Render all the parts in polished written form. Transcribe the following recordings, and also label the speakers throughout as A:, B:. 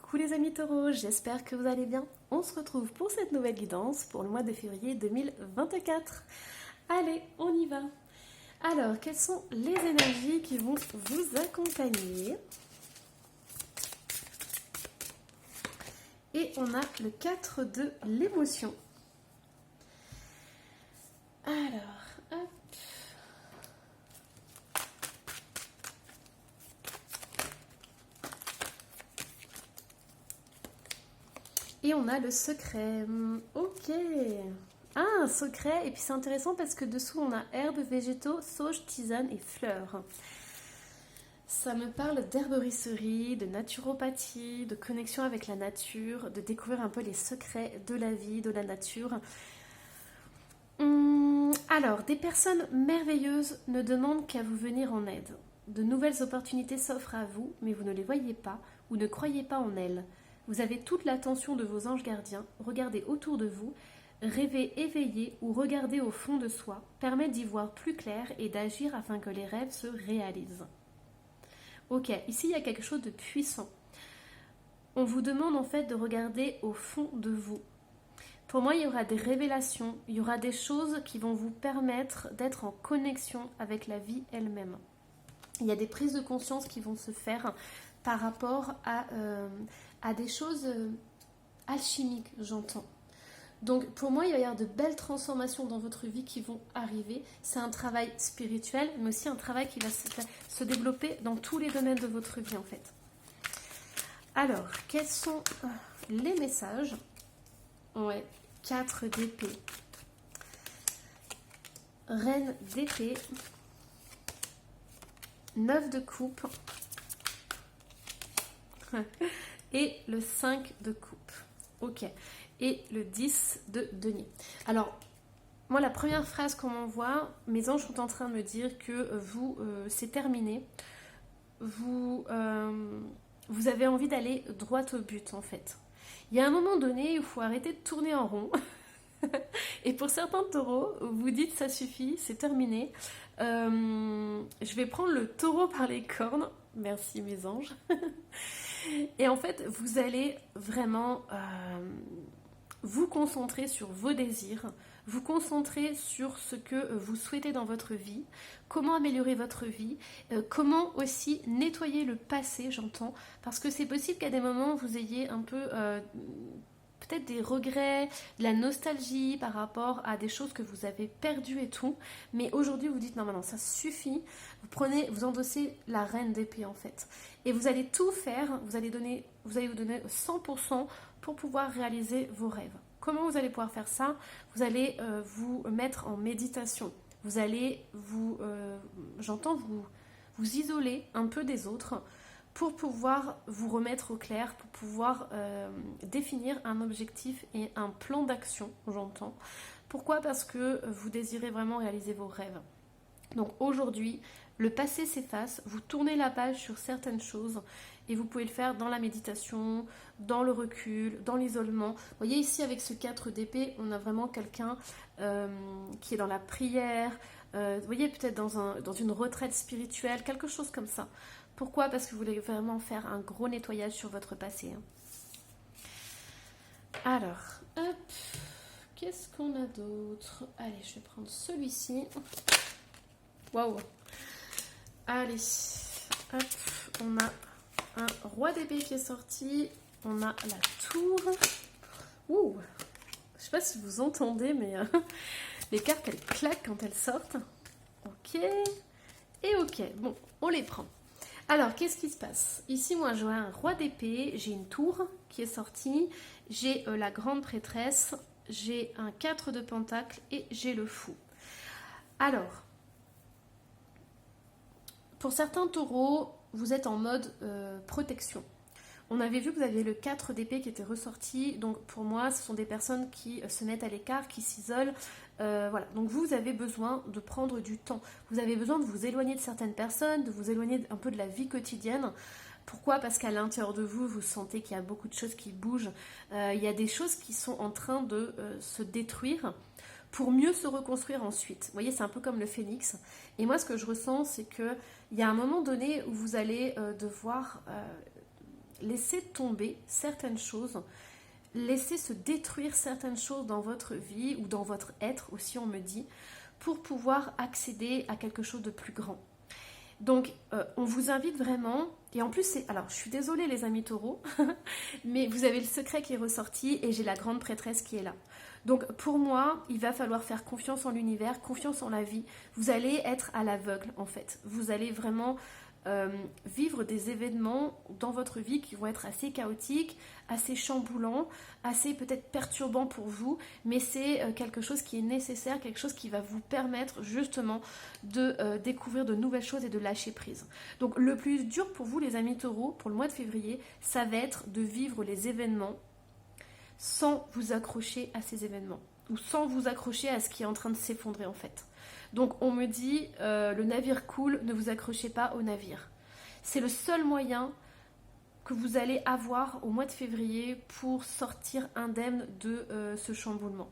A: Coucou les amis taureaux, j'espère que vous allez bien. On se retrouve pour cette nouvelle guidance pour le mois de février 2024. Allez, on y va. Alors, quelles sont les énergies qui vont vous accompagner? Et on a le 4 de l'émotion. Alors, hop. Et on a le secret. Ok. Ah, un secret. Et puis c'est intéressant parce que dessous, on a herbes, végétaux, sauge, tisane et fleurs. Ça me parle d'herboristerie, de naturopathie, de connexion avec la nature, de découvrir un peu les secrets de la vie, de la nature. Alors, des personnes merveilleuses ne demandent qu'à vous venir en aide. De nouvelles opportunités s'offrent à vous, mais vous ne les voyez pas ou ne croyez pas en elles. Vous avez toute l'attention de vos anges gardiens, regardez autour de vous, rêvez éveillé ou regardez au fond de soi, permet d'y voir plus clair et d'agir afin que les rêves se réalisent. Ok, ici il y a quelque chose de puissant. On vous demande en fait de regarder au fond de vous. Pour moi, il y aura des révélations, il y aura des choses qui vont vous permettre d'être en connexion avec la vie elle-même. Il y a des prises de conscience qui vont se faire par rapport à des choses alchimiques, j'entends. Donc pour moi, il va y avoir de belles transformations dans votre vie qui vont arriver. C'est un travail spirituel, mais aussi un travail qui va se développer dans tous les domaines de votre vie en fait. Alors, quels sont les messages? Ouais, 4 d'épée. Reine d'épée. 9 de coupe. Et le 5 de coupe. Ok. Et le 10 de denier. Alors, moi, la première phrase qu'on m'envoie, mes anges sont en train de me dire que vous, c'est terminé. Vous avez envie d'aller droit au but, en fait. Il y a un moment donné, il faut arrêter de tourner en rond. Et pour certains taureaux, vous dites ça suffit, c'est terminé. Je vais prendre le taureau par les cornes. Merci mes anges. Et en fait, vous allez vraiment vous concentrer sur vos désirs, vous concentrer sur ce que vous souhaitez dans votre vie, comment améliorer votre vie, comment aussi nettoyer le passé, j'entends, parce que c'est possible qu'à des moments vous ayez un peu peut-être des regrets, de la nostalgie par rapport à des choses que vous avez perdues et tout, mais aujourd'hui vous dites non, maintenant ça suffit, vous endossez la reine d'épée en fait, et vous allez tout faire, vous allez vous donner 100% pour pouvoir réaliser vos rêves. Comment vous allez pouvoir faire ça? Vous allez vous mettre en méditation, vous allez vous isoler un peu des autres, pour pouvoir vous remettre au clair, pour pouvoir définir un objectif et un plan d'action, j'entends. Pourquoi? Parce que vous désirez vraiment réaliser vos rêves. Donc aujourd'hui, le passé s'efface, vous tournez la page sur certaines choses et vous pouvez le faire dans la méditation, dans le recul, dans l'isolement. Vous voyez ici avec ce 4 d'épée, on a vraiment quelqu'un qui est dans la prière, vous voyez peut-être dans une retraite spirituelle, quelque chose comme ça. Pourquoi? Parce que vous voulez vraiment faire un gros nettoyage sur votre passé. Alors, hop, qu'est-ce qu'on a d'autre? Allez, je vais prendre celui-ci. Waouh! Allez, hop, on a un roi d'épée qui est sorti. On a la tour. Ouh! Je sais pas si vous entendez, mais les cartes, elles claquent quand elles sortent. Ok. Et ok, bon, on les prend. Alors, qu'est-ce qui se passe? Ici, moi, j'ai un roi d'épée, j'ai une tour qui est sortie, j'ai la grande prêtresse, j'ai un 4 de pentacle et j'ai le fou. Alors, pour certains taureaux, vous êtes en mode protection. On avait vu que vous aviez le 4 d'épée qui était ressorti, donc pour moi, ce sont des personnes qui se mettent à l'écart, qui s'isolent. Voilà, donc vous avez besoin de prendre du temps. Vous avez besoin de vous éloigner de certaines personnes, de vous éloigner un peu de la vie quotidienne. Pourquoi? Parce qu'à l'intérieur de vous, vous sentez qu'il y a beaucoup de choses qui bougent. Il y a des choses qui sont en train de se détruire pour mieux se reconstruire ensuite. Vous voyez, c'est un peu comme le phénix. Et moi, ce que je ressens, c'est qu'il y a un moment donné où vous allez devoir laisser tomber certaines choses, laisser se détruire certaines choses dans votre vie ou dans votre être aussi, on me dit, pour pouvoir accéder à quelque chose de plus grand. Donc, on vous invite vraiment, et en plus, alors je suis désolée les amis taureaux, mais vous avez le secret qui est ressorti et j'ai la grande prêtresse qui est là. Donc, pour moi, il va falloir faire confiance en l'univers, confiance en la vie. Vous allez être à l'aveugle en fait. Vous allez vraiment vivre des événements dans votre vie qui vont être assez chaotiques, assez chamboulants, assez peut-être perturbants pour vous, mais c'est quelque chose qui est nécessaire, quelque chose qui va vous permettre justement de découvrir de nouvelles choses et de lâcher prise. Donc le plus dur pour vous les amis taureaux, pour le mois de février, ça va être de vivre les événements sans vous accrocher à ces événements, ou sans vous accrocher à ce qui est en train de s'effondrer en fait. Donc on me dit, le navire coule, ne vous accrochez pas au navire. C'est le seul moyen que vous allez avoir au mois de février pour sortir indemne de ce chamboulement.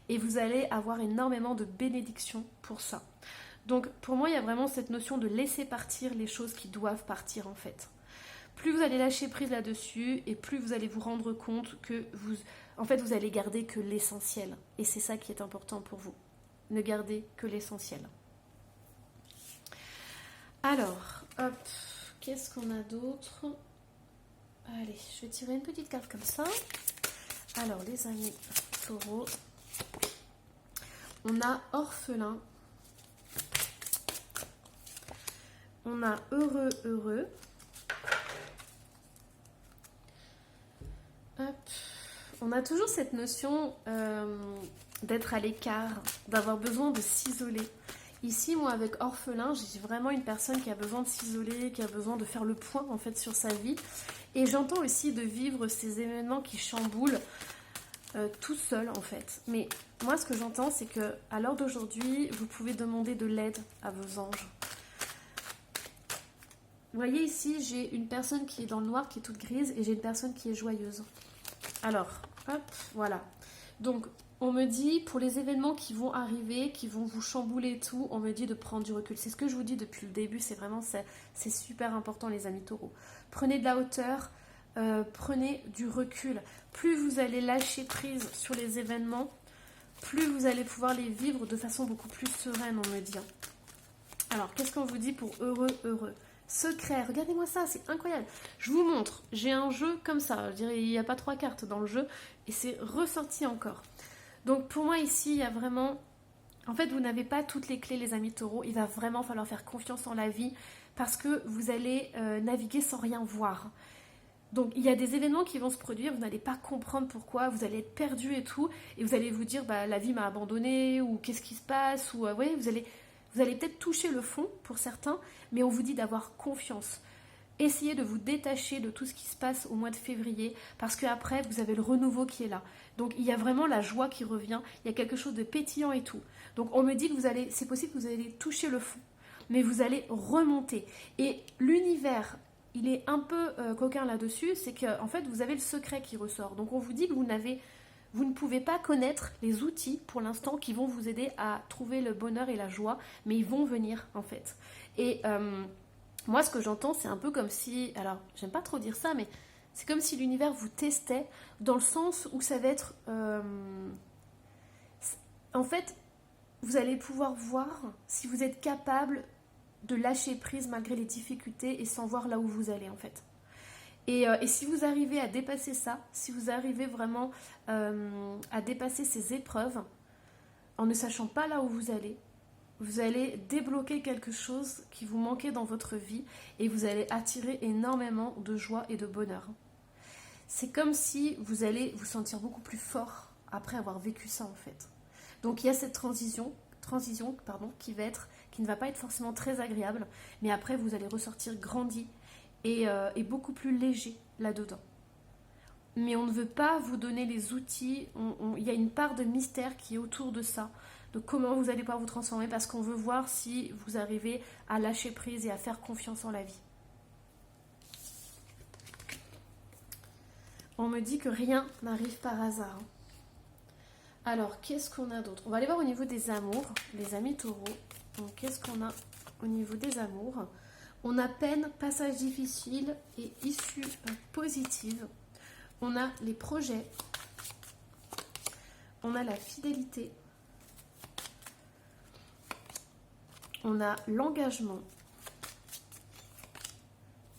A: Et vous allez avoir énormément de bénédictions pour ça. Donc pour moi, il y a vraiment cette notion de laisser partir les choses qui doivent partir en fait. Plus vous allez lâcher prise là-dessus et plus vous allez vous rendre compte que vous allez garder que l'essentiel. Et c'est ça qui est important pour vous. Ne gardez que l'essentiel. Alors, hop, qu'est-ce qu'on a d'autre? Allez, je vais tirer une petite carte comme ça. Alors, les amis taureaux, on a orphelin, on a heureux, heureux. Hop. On a toujours cette notion d'être à l'écart, d'avoir besoin de s'isoler. Ici, moi, avec orphelin, j'ai vraiment une personne qui a besoin de s'isoler, qui a besoin de faire le point, en fait, sur sa vie. Et j'entends aussi de vivre ces événements qui chamboulent tout seul, en fait. Mais moi, ce que j'entends, c'est que à l'heure d'aujourd'hui, vous pouvez demander de l'aide à vos anges. Vous voyez ici, j'ai une personne qui est dans le noir, qui est toute grise, et j'ai une personne qui est joyeuse. Alors, hop, voilà. Donc, on me dit, pour les événements qui vont arriver, qui vont vous chambouler et tout, on me dit de prendre du recul. C'est ce que je vous dis depuis le début, c'est super important les amis taureaux. Prenez de la hauteur, prenez du recul. Plus vous allez lâcher prise sur les événements, plus vous allez pouvoir les vivre de façon beaucoup plus sereine, on me dit. Alors, qu'est-ce qu'on vous dit pour heureux, heureux? Secret, regardez-moi ça, c'est incroyable. Je vous montre, j'ai un jeu comme ça, je dirais il n'y a pas 3 cartes dans le jeu, et c'est ressorti encore. Donc pour moi ici, il y a vraiment... En fait, vous n'avez pas toutes les clés les amis taureaux, il va vraiment falloir faire confiance en la vie, parce que vous allez naviguer sans rien voir. Donc il y a des événements qui vont se produire, vous n'allez pas comprendre pourquoi, vous allez être perdu et tout, et vous allez vous dire, bah, la vie m'a abandonné, ou qu'est-ce qui se passe, ou ouais, vous allez peut-être toucher le fond pour certains, mais on vous dit d'avoir confiance. Essayez de vous détacher de tout ce qui se passe au mois de février, parce qu'après, vous avez le renouveau qui est là. Donc, il y a vraiment la joie qui revient, il y a quelque chose de pétillant et tout. Donc, on me dit que c'est possible que vous allez toucher le fond, mais vous allez remonter. Et l'univers, il est un peu coquin là-dessus, c'est qu'en fait, vous avez le secret qui ressort. Donc, on vous dit que vous ne pouvez pas connaître les outils pour l'instant qui vont vous aider à trouver le bonheur et la joie, mais ils vont venir en fait. Et moi, ce que j'entends, c'est un peu comme si... Alors, j'aime pas trop dire ça, mais c'est comme si l'univers vous testait dans le sens où ça va être... En fait, vous allez pouvoir voir si vous êtes capable de lâcher prise malgré les difficultés et sans voir là où vous allez en fait. Et si vous arrivez à dépasser ça, si vous arrivez vraiment à dépasser ces épreuves, en ne sachant pas là où vous allez débloquer quelque chose qui vous manquait dans votre vie et vous allez attirer énormément de joie et de bonheur. C'est comme si vous allez vous sentir beaucoup plus fort après avoir vécu ça en fait. Donc il y a cette transition qui ne va pas être forcément très agréable, mais après vous allez ressortir grandi et beaucoup plus léger là-dedans. Mais on ne veut pas vous donner les outils, il y a une part de mystère qui est autour de ça, de comment vous allez pouvoir vous transformer, parce qu'on veut voir si vous arrivez à lâcher prise et à faire confiance en la vie. On me dit que rien n'arrive par hasard. Alors, qu'est-ce qu'on a d'autre? On va aller voir au niveau des amours, les amis taureaux. Donc, qu'est-ce qu'on a au niveau des amours? On a peine, passage difficile et issue positive. On a les projets. On a la fidélité. On a l'engagement.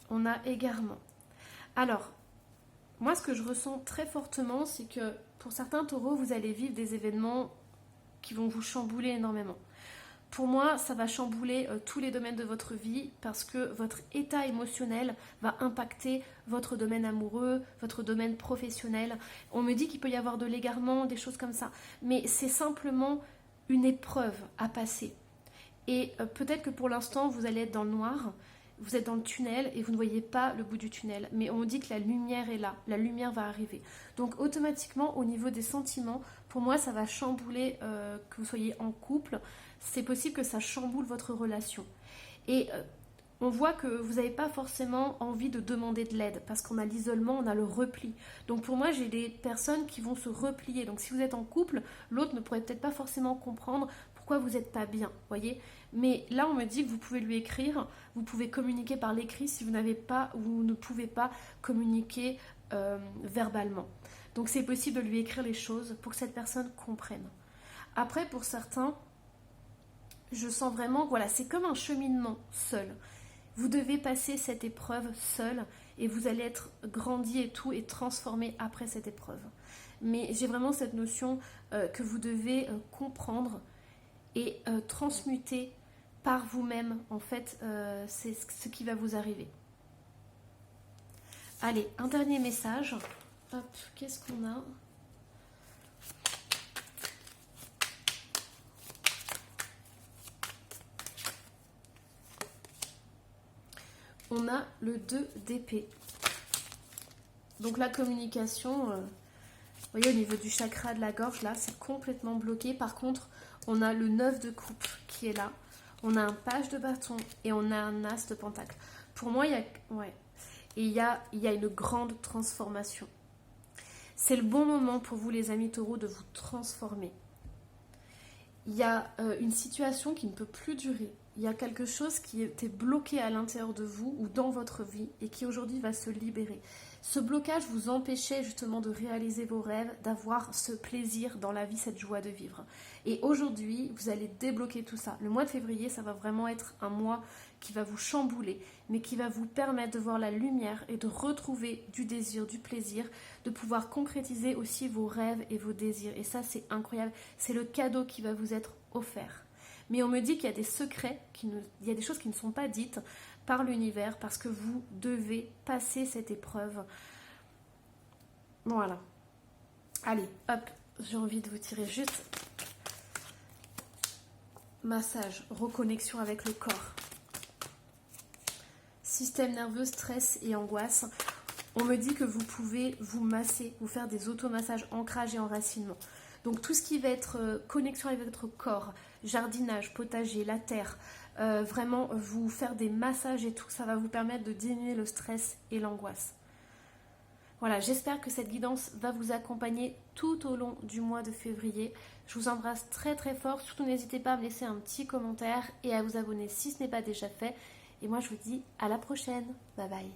A: On a égarement. Alors, moi, ce que je ressens très fortement, c'est que pour certains taureaux, vous allez vivre des événements qui vont vous chambouler énormément. Pour moi, ça va chambouler tous les domaines de votre vie parce que votre état émotionnel va impacter votre domaine amoureux, votre domaine professionnel. On me dit qu'il peut y avoir de l'égarement, des choses comme ça. Mais c'est simplement une épreuve à passer. Et peut-être que pour l'instant, vous allez être dans le noir, vous êtes dans le tunnel et vous ne voyez pas le bout du tunnel. Mais on dit que la lumière est là, la lumière va arriver. Donc automatiquement, au niveau des sentiments, pour moi, ça va chambouler que vous soyez en couple. C'est possible que ça chamboule votre relation. Et on voit que vous n'avez pas forcément envie de demander de l'aide parce qu'on a l'isolement, on a le repli. Donc pour moi, j'ai des personnes qui vont se replier. Donc si vous êtes en couple, l'autre ne pourrait peut-être pas forcément comprendre pourquoi vous n'êtes pas bien, voyez. Mais là, on me dit que vous pouvez lui écrire, vous pouvez communiquer par l'écrit si vous n'avez pas, vous ne pouvez pas communiquer verbalement. Donc c'est possible de lui écrire les choses pour que cette personne comprenne. Après, pour certains, je sens vraiment que voilà, c'est comme un cheminement seul. Vous devez passer cette épreuve seul et vous allez être grandi et tout et transformé après cette épreuve. Mais j'ai vraiment cette notion que vous devez comprendre et transmuter par vous-même, en fait, c'est ce qui va vous arriver. Allez, un dernier message. Hop, qu'est-ce qu'on a ? On a le 2 d'épée. Donc la communication, vous voyez au niveau du chakra de la gorge, là, c'est complètement bloqué. Par contre, on a le 9 de coupe qui est là. On a un page de bâton et on a un as de pentacle. Pour moi, il y a une grande transformation. C'est le bon moment pour vous, les amis taureaux, de vous transformer. Il y a une situation qui ne peut plus durer. Il y a quelque chose qui était bloqué à l'intérieur de vous ou dans votre vie et qui aujourd'hui va se libérer. Ce blocage vous empêchait justement de réaliser vos rêves, d'avoir ce plaisir dans la vie, cette joie de vivre. Et aujourd'hui, vous allez débloquer tout ça. Le mois de février, ça va vraiment être un mois qui va vous chambouler, mais qui va vous permettre de voir la lumière et de retrouver du désir, du plaisir, de pouvoir concrétiser aussi vos rêves et vos désirs. Et ça, c'est incroyable. C'est le cadeau qui va vous être offert. Mais on me dit qu'il y a des secrets, il y a des choses qui ne sont pas dites par l'univers parce que vous devez passer cette épreuve. Voilà. Allez, hop, j'ai envie de vous tirer juste massage, reconnexion avec le corps. Système nerveux, stress et angoisse. On me dit que vous pouvez vous masser, vous faire des automassages, ancrage et enracinement. Donc tout ce qui va être connexion avec votre corps, jardinage, potager, la terre, vraiment vous faire des massages et tout, ça va vous permettre de diminuer le stress et l'angoisse. Voilà, j'espère que cette guidance va vous accompagner tout au long du mois de février. Je vous embrasse très très fort, surtout n'hésitez pas à me laisser un petit commentaire et à vous abonner si ce n'est pas déjà fait. Et moi je vous dis à la prochaine, bye bye.